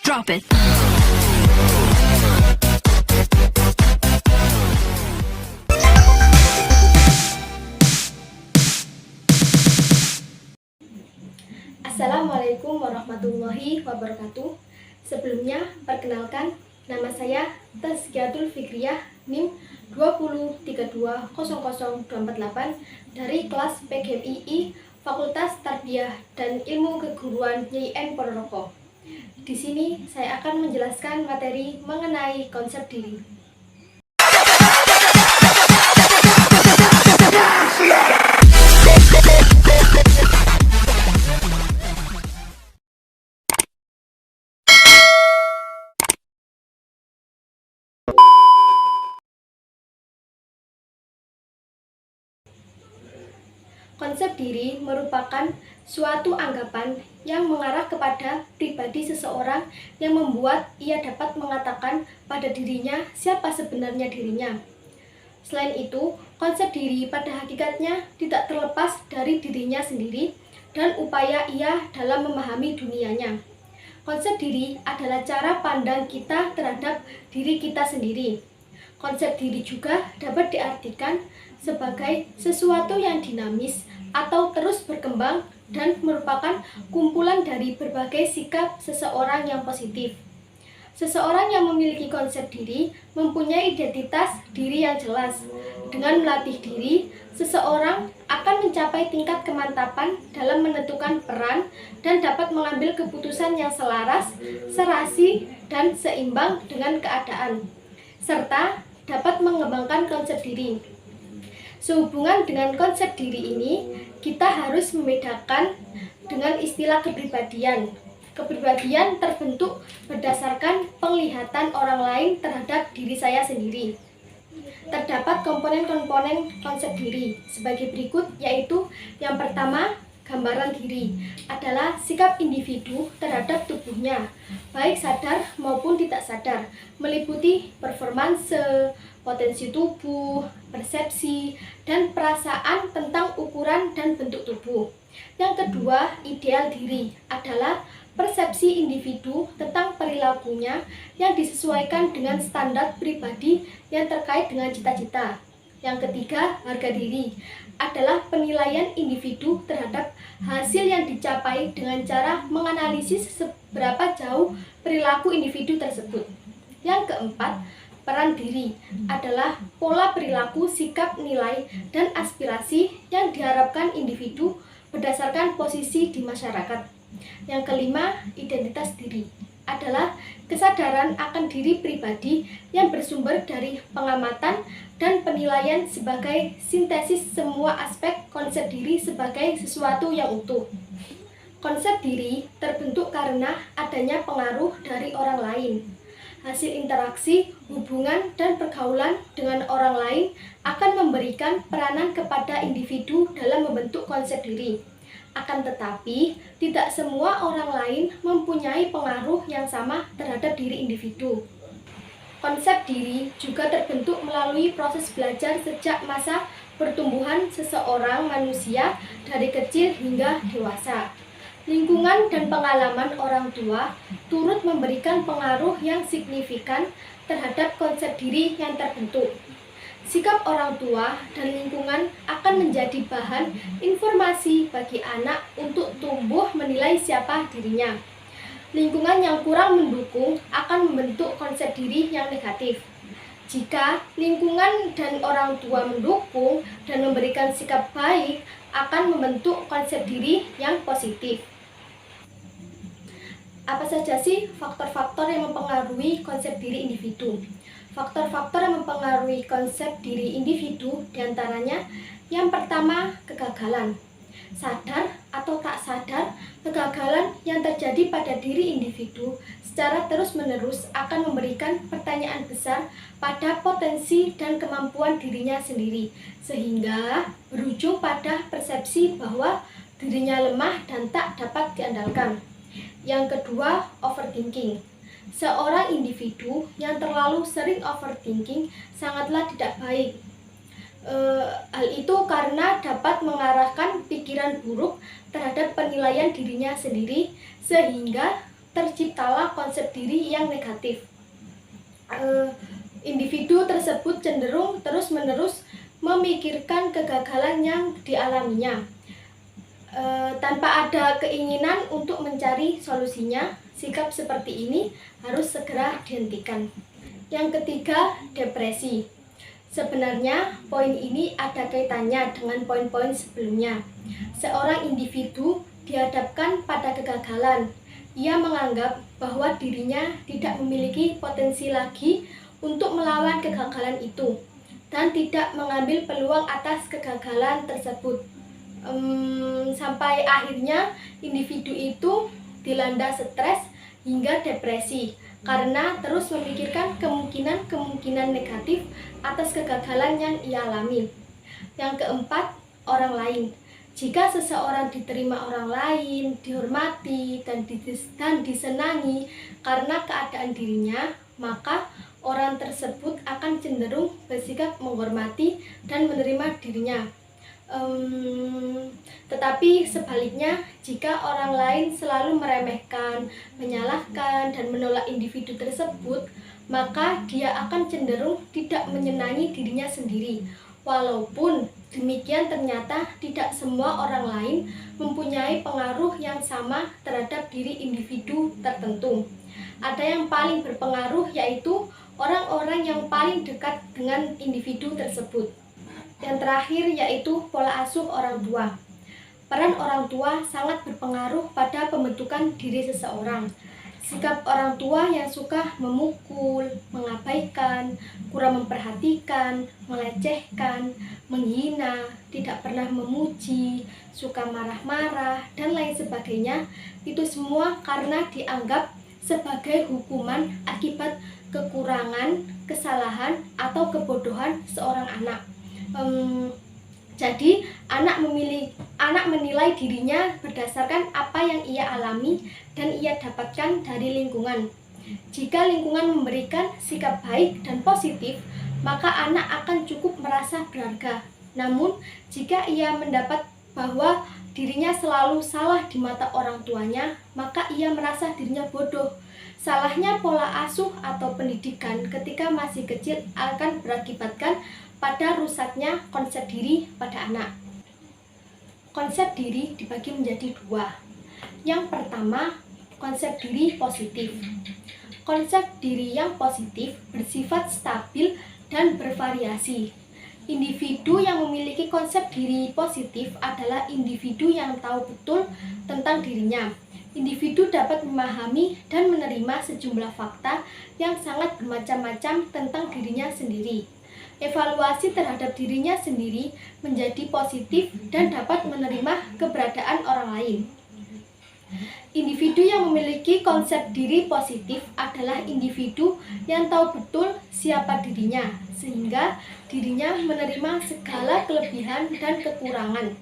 Drop it. Assalamualaikum warahmatullahi wabarakatuh. Sebelumnya, perkenalkan, nama saya Tazkiyatul Fikriyah NIM 203200248 dari kelas PGMII Fakultas Tarbiyah dan Ilmu Keguruan YIN Ponorogo. Di sini saya akan menjelaskan materi mengenai konsep diri. Konsep diri merupakan suatu anggapan yang mengarah kepada pribadi seseorang yang membuat ia dapat mengatakan pada dirinya siapa sebenarnya dirinya. Selain itu, konsep diri pada hakikatnya tidak terlepas dari dirinya sendiri dan upaya ia dalam memahami dunianya. Konsep diri adalah cara pandang kita terhadap diri kita sendiri. Konsep diri juga dapat diartikan sebagai sesuatu yang dinamis atau terus berkembang dan merupakan kumpulan dari berbagai sikap seseorang yang positif. Seseorang yang memiliki konsep diri mempunyai identitas diri yang jelas. Dengan melatih diri, seseorang akan mencapai tingkat kemantapan dalam menentukan peran dan dapat mengambil keputusan yang selaras, serasi, dan seimbang dengan keadaan, serta dapat mengembangkan konsep diri. Sehubungan dengan konsep diri ini, kita harus membedakan dengan istilah kepribadian. Kepribadian terbentuk berdasarkan penglihatan orang lain terhadap diri saya sendiri. Terdapat komponen-komponen konsep diri sebagai berikut, yaitu yang pertama, gambaran diri adalah sikap individu terhadap tubuhnya, baik sadar maupun tidak sadar, meliputi performanse, potensi tubuh, persepsi, dan perasaan tentang ukuran dan bentuk tubuh. Yang kedua, ideal diri adalah persepsi individu tentang perilakunya yang disesuaikan dengan standar pribadi yang terkait dengan cita-cita. Yang ketiga, harga diri adalah penilaian individu terhadap hasil yang dicapai dengan cara menganalisis seberapa jauh perilaku individu tersebut. Yang keempat, peran diri adalah pola perilaku, sikap, nilai, dan aspirasi yang diharapkan individu berdasarkan posisi di masyarakat. Yang kelima, identitas diri adalah kesadaran akan diri pribadi yang bersumber dari pengamatan dan penilaian sebagai sintesis semua aspek konsep diri sebagai sesuatu yang utuh. Konsep diri terbentuk karena adanya pengaruh dari orang lain. Hasil interaksi, hubungan, dan pergaulan dengan orang lain akan memberikan peranan kepada individu dalam membentuk konsep diri. Akan tetapi, tidak semua orang lain mempunyai pengaruh yang sama terhadap diri individu. Konsep diri juga terbentuk melalui proses belajar sejak masa pertumbuhan seseorang manusia dari kecil hingga dewasa. Lingkungan dan pengalaman orang tua turut memberikan pengaruh yang signifikan terhadap konsep diri yang terbentuk. Sikap orang tua dan lingkungan akan menjadi bahan informasi bagi anak untuk tumbuh menilai siapa dirinya. Lingkungan yang kurang mendukung akan membentuk konsep diri yang negatif. Jika lingkungan dan orang tua mendukung dan memberikan sikap baik, akan membentuk konsep diri yang positif. Apa saja sih faktor-faktor yang mempengaruhi konsep diri individu? Faktor-faktor yang mempengaruhi konsep diri individu diantaranya yang pertama, kegagalan. Sadar atau tak sadar, kegagalan yang terjadi pada diri individu secara terus-menerus akan memberikan pertanyaan besar pada potensi dan kemampuan dirinya sendiri, sehingga berujung pada persepsi bahwa dirinya lemah dan tak dapat diandalkan. Yang kedua, overthinking. Seorang individu yang terlalu sering overthinking sangatlah tidak baik. Hal itu karena dapat mengarahkan pikiran buruk terhadap penilaian dirinya sendiri, sehingga terciptalah konsep diri yang negatif. Individu tersebut cenderung terus-menerus memikirkan kegagalan yang dialaminya tanpa ada keinginan untuk mencari solusinya. Sikap seperti ini harus segera dihentikan. Yang ketiga, depresi. Sebenarnya poin ini ada kaitannya dengan poin-poin sebelumnya. Seorang individu dihadapkan pada kegagalan. Ia menganggap bahwa dirinya tidak memiliki potensi lagi untuk melawan kegagalan itu dan tidak mengambil peluang atas kegagalan tersebut. Sampai akhirnya individu itu dilanda stres hingga depresi karena terus memikirkan kemungkinan negatif atas kegagalan yang ia alami. Yang keempat, orang lain. Jika seseorang diterima orang lain, dihormati, dan disenangi karena keadaan dirinya, maka orang tersebut akan cenderung bersikap menghormati dan menerima dirinya. Tetapi sebaliknya, jika orang lain selalu meremehkan, menyalahkan, dan menolak individu tersebut, maka dia akan cenderung tidak menyenangi dirinya sendiri. Walaupun demikian, ternyata tidak semua orang lain mempunyai pengaruh yang sama terhadap diri individu tertentu. Ada yang paling berpengaruh, yaitu orang-orang yang paling dekat dengan individu tersebut. Yang terakhir yaitu pola asuh orang tua. Peran orang tua sangat berpengaruh pada pembentukan diri seseorang. Sikap orang tua yang suka memukul, mengabaikan, kurang memperhatikan, melecehkan, menghina, tidak pernah memuji, suka marah-marah, dan lain sebagainya, itu semua karena dianggap sebagai hukuman akibat kekurangan, kesalahan, atau kebodohan seorang anak. Jadi anak menilai dirinya berdasarkan apa yang ia alami dan ia dapatkan dari lingkungan. Jika lingkungan memberikan sikap baik dan positif, maka anak akan cukup merasa berharga. Namun jika ia mendapat bahwa dirinya selalu salah di mata orang tuanya, maka ia merasa dirinya bodoh. Salahnya pola asuh atau pendidikan ketika masih kecil akan berakibatkan pada rusaknya konsep diri pada anak. Konsep diri dibagi menjadi dua. Yang pertama, konsep diri positif. Konsep diri yang positif bersifat stabil dan bervariasi. Individu yang memiliki konsep diri positif adalah individu yang tahu betul tentang dirinya. Individu dapat memahami dan menerima sejumlah fakta yang sangat bermacam-macam tentang dirinya sendiri. Evaluasi terhadap dirinya sendiri menjadi positif dan dapat menerima keberadaan orang lain. Individu yang memiliki konsep diri positif adalah individu yang tahu betul siapa dirinya, sehingga dirinya menerima segala kelebihan dan kekurangan.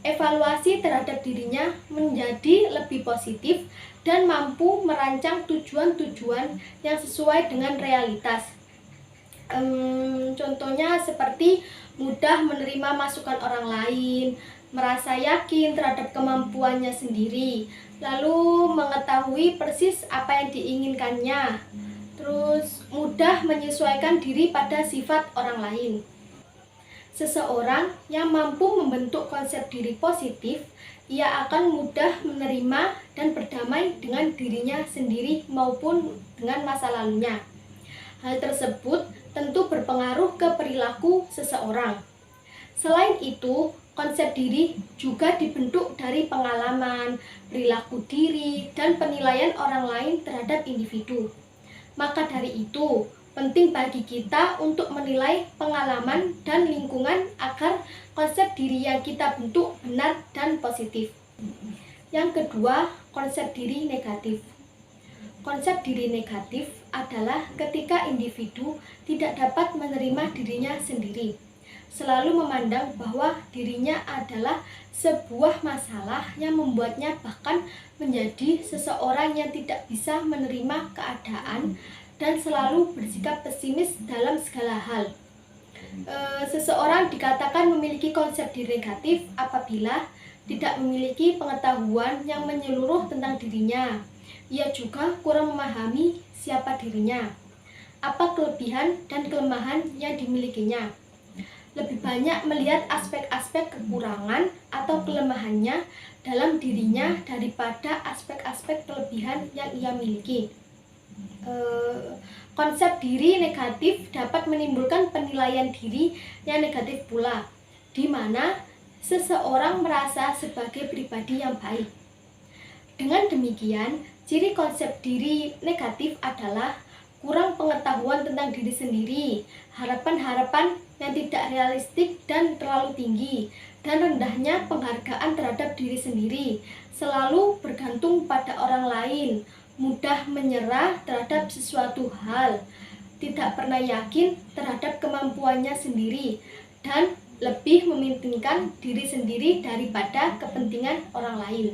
Evaluasi terhadap dirinya menjadi lebih positif dan mampu merancang tujuan-tujuan yang sesuai dengan realitas. Contohnya seperti mudah menerima masukan orang lain, merasa yakin terhadap kemampuannya sendiri, lalu mengetahui persis apa yang diinginkannya, terus mudah menyesuaikan diri pada sifat orang lain. Seseorang yang mampu membentuk konsep diri positif, ia akan mudah menerima dan berdamai dengan dirinya sendiri maupun dengan masa lalunya. Hal tersebut tentu berpengaruh ke perilaku seseorang. Selain itu, konsep diri juga dibentuk dari pengalaman, perilaku diri, dan penilaian orang lain terhadap individu. Maka dari itu, penting bagi kita untuk menilai pengalaman dan lingkungan agar konsep diri yang kita bentuk benar dan positif. Yang kedua, konsep diri negatif. Konsep diri negatif adalah ketika individu tidak dapat menerima dirinya sendiri, selalu memandang bahwa dirinya adalah sebuah masalah yang membuatnya bahkan menjadi seseorang yang tidak bisa menerima keadaan dan selalu bersikap pesimis dalam segala hal. Seseorang dikatakan memiliki konsep diri negatif apabila tidak memiliki pengetahuan yang menyeluruh tentang dirinya, Ia juga kurang memahami siapa dirinya, apa kelebihan dan kelemahan yang dimilikinya. Lebih banyak melihat aspek-aspek kekurangan atau kelemahannya dalam dirinya daripada aspek-aspek kelebihan yang ia miliki. Konsep diri negatif dapat menimbulkan penilaian diri yang negatif pula, di mana seseorang merasa sebagai pribadi yang baik. Dengan demikian, ciri konsep diri negatif adalah kurang pengetahuan tentang diri sendiri, harapan-harapan yang tidak realistik dan terlalu tinggi, dan rendahnya penghargaan terhadap diri sendiri, selalu bergantung pada orang lain, mudah menyerah terhadap sesuatu hal, tidak pernah yakin terhadap kemampuannya sendiri, dan lebih mementingkan diri sendiri daripada kepentingan orang lain.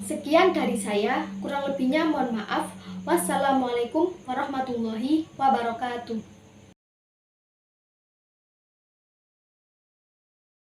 Sekian dari saya, kurang lebihnya mohon maaf. Wassalamualaikum warahmatullahi wabarakatuh.